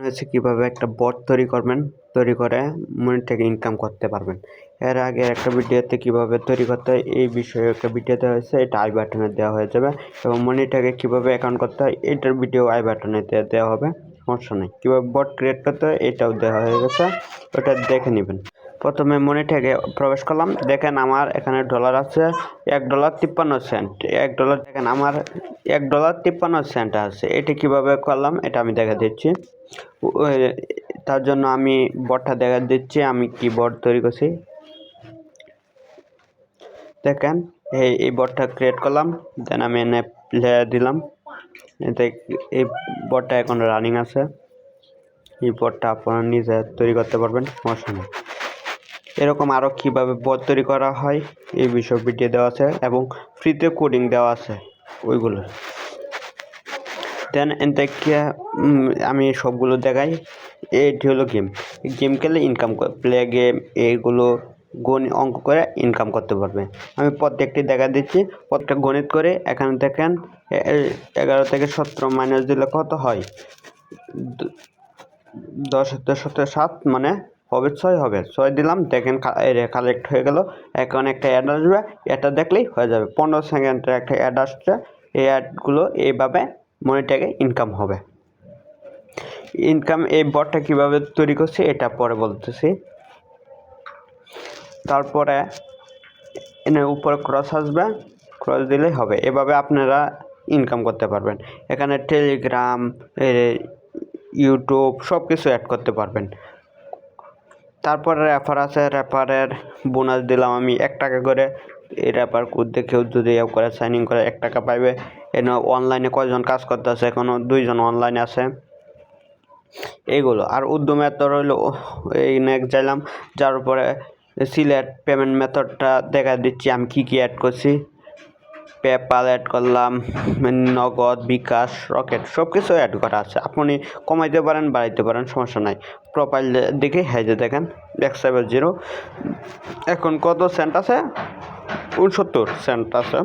হচ্ছে কিভাবে একটা বট তৈরি করবেন, তৈরি করে মনি থেকে ইনকাম করতে পারবেন। এর আগে একটা ভিডিওতে কিভাবে তৈরি করতে হয় এই বিষয়ে একটা ভিডিও দেওয়া হয়েছে, এটা আই বাটনে দেওয়া হয়ে যাবে। এবং মনিটাকে কিভাবে অ্যাকাউন্ট করতে হয় এটার ভিডিও আই বাটনে দেওয়া হবে, সমস্যা নেই। কীভাবে বট ক্রিয়েট করতে হয় এটাও দেওয়া হয়ে গেছে, ওটা দেখে নেবেন। প্রথমে মনিটাকে প্রবেশ করলাম, দেখেন আমার এখানে ডলার আছে $1.53। $1 দেখেন আমার $1.53 আছে। এটা কিভাবে করলাম এটা আমি দেখা দিচ্ছি। তার জন্য আমি বটটা দেখা দিচ্ছি, আমি কি বট তৈরি করছি দেখেন। এই বটটা ক্রিয়েট করলাম, দেন আমি এনে প্লে দিলাম। এতে এই বটটা এখন রানিং আছে। এই বটটা আপনারা নিজে তৈরি করতে পারবেন, সমস্যা নেই। এরকম আরও কীভাবে বট তৈরি করা হয় এই বিষয়ে ভিডিও দেওয়া আছে এবং ফ্রিতে কোডিং দেওয়া আছে ওইগুলো। দেন থেকে আমি সবগুলো দেখাই। এটি হলো গেম খেলে ইনকাম প্লে গেম এইগুলো অঙ্ক করে ইনকাম করতে পারবে। আমি প্রত্যেকটি দেখা দিচ্ছি, প্রত্যেকটা গণিত করে। এখানে দেখেন 11 থেকে 17 মাইনাস দিলে কত হয়, 10 17 7 মানে হবে 6 হবে 6 দিলাম। দেখেন কালেক্ট হয়ে গেল। এখন একটা অ্যাড আসবে, এটা দেখলেই হয়ে যাবে। 15 সেকেন্ডের একটা অ্যাড আসছে। এই অ্যাডগুলো এইভাবে মনিটাকে ইনকাম হবে। ইনকাম এই বটটা কিভাবে তৈরি করছি এটা পরে বলতেছি। তারপরে এনে উপরে ক্রস আসবে, ক্রস দিলেই হবে। এভাবে আপনারা ইনকাম করতে পারবেন। এখানে টেলিগ্রাম, ইউটিউব সব কিছু অ্যাড করতে পারবেন। তারপরে রেফার আছে, রেফারের বোনাস দিলাম আমি 1 টাকা করে। এই রেফার কোড দিয়ে কেউ যদি করে সাইন ইন করে 1 টাকা পাইবে। এনে অনলাইনে কয়জন কাজ করতে আছে, এখনও 2 জন অনলাইনে আছে। এইগুলো আর উদ্যম মেথড হইলো এই নেক্সট যাইলাম, যার উপরে সিলেক্ট পেমেন্ট মেথডটা দেখা দিচ্ছি আমি কি অ্যাড করছি। পেপাল অ্যাড করলাম, নগদ, বিকাশ, রকেট সব কিছু অ্যাড করা আছে। আপনি কমাইতে পারেন, বাড়াইতে পারেন, সমস্যা নাই। প্রোফাইল দেখে যে দেখেন 170। এখন কত সেন্ট আছে, 69 সেন্ট আছে।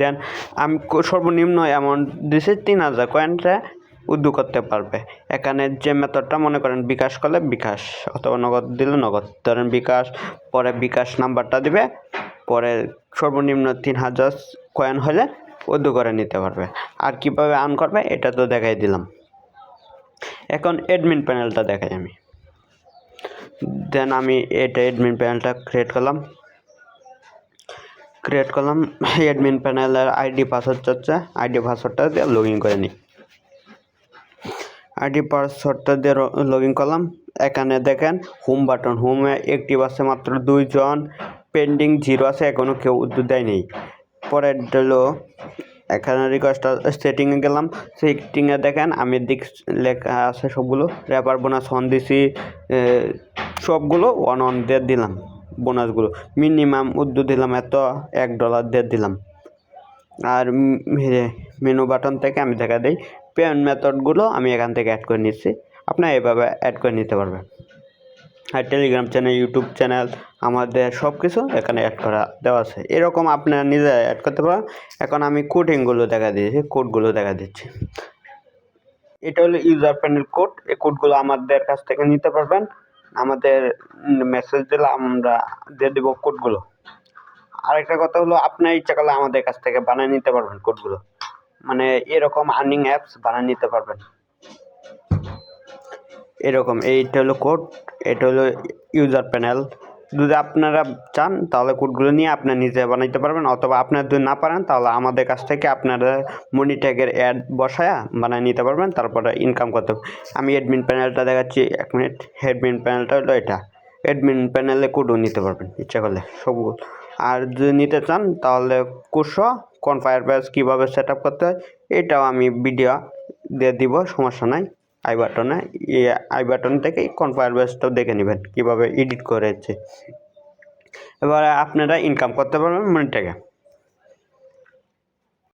দেন আমি সর্বনিম্ন অ্যামাউন্ট দিছি 3000 কয়েনটা উদ্যু করতে পারবে। এখানে যে মেথডটা মনে করেন বিকাশ করলে বিকাশ, অথবা নগদ দিলে নগদ। ধরেন বিকাশ, পরে বিকাশ নাম্বারটা দিবে, পরে সর্বনিম্ন 3000 কয়েন হলে উদ্যু করে নিতে পারবে। আর কিভাবে আর্ন করবে এটা তো দেখাই দিলাম। এখন অ্যাডমিন প্যানেলটা দেখাই আমি। দেন আমি এটা অ্যাডমিন প্যানেলটা ক্রিয়েট করলাম। অ্যাডমিন প্যানেলের আইডি পাসওয়ার্ড চাচ্ছে, আইডি পাসওয়ার্ডটা দিয়ে লগ ইন করে নিই। আইডি পাসওয়ার্ডটা দিয়ে লগ ইন করলাম। এখানে দেখেন হোম বাটন, হোমে অ্যাক্টিভ আছে মাত্র 2 জন, পেন্ডিং 0 আছে, এখনও কেউ উদ্যোগ দেয় নেই। পরে হলো এখানে রিকোয়েস্ট সেটিংয়ে গেলাম। সেটিংয়ে দেখেন আমি লেখা আছে সবগুলো। রেফার বোনাস 1 দিছি, সবগুলো 1 দিয়ে দিলাম। বোনাসগুলো মিনিমাম উদ্যোগ দিলাম এত, $1 দিয়ে দিলাম। আর মেনু বাটন থেকে আমি দেখা দিই পেমেন্ট মেথডগুলো আমি এখান থেকে অ্যাড করে নিচ্ছি। আপনারা এভাবে অ্যাড করে নিতে পারবেন। আর টেলিগ্রাম চ্যানেল, ইউটিউব চ্যানেল আমাদের সব কিছু এখানে অ্যাড করা দেওয়া আছে। এরকম আপনারা নিজে অ্যাড করতে পারেন। এখন আমি কোডিংগুলো দেখা দিয়েছি, কোডগুলো দেখা দিচ্ছি। এটা হলো ইউজার প্যানেল কোড। এই কোডগুলো আমাদের কাছ থেকে নিতে পারবেন। আমাদের মেসেজ দিলে আমরা দিয়ে দেবো কোডগুলো। আরেকটা কথা হলো আপনার ইচ্ছা করলে আমাদের কাছ থেকে বানিয়ে নিতে পারবেন কোডগুলো। মানে এরকম আর্নিং অ্যাপস বানিয়ে নিতে পারবেন। এরকম এইটা হলো কোড, এটা হলো ইউজার প্যানেল। যদি আপনারা চান তাহলে কোডগুলো নিয়ে আপনারা নিজে বানাইতে পারবেন, অথবা আপনারা যদি না পারেন তাহলে আমাদের কাছ থেকে আপনারা মনি ট্যাগের অ্যাড বসায়া বানিয়ে নিতে পারবেন, তারপরে ইনকাম করতে। আমি অ্যাডমিন প্যানেলটা দেখাচ্ছি 1 মিনিট। অ্যাডমিন প্যানেলটা হলো এটা। অ্যাডমিন প্যানেলে কোডও নিতে পারবেন ইচ্ছা করলে সবগুলো। আর যদি নিতে চান তাহলে কোর্সও ফায়ারবেস কীভাবে সেট আপ করতে হয় এটাও আমি ভিডিও দিয়ে দিব, সমস্যা নাই। আই বাটনে আই বাটন থেকে ফায়ারবেসটাও দেখে নেবেন কীভাবে এডিট করেছে। এবারে আপনারা ইনকাম করতে পারবেন মনি থেকে।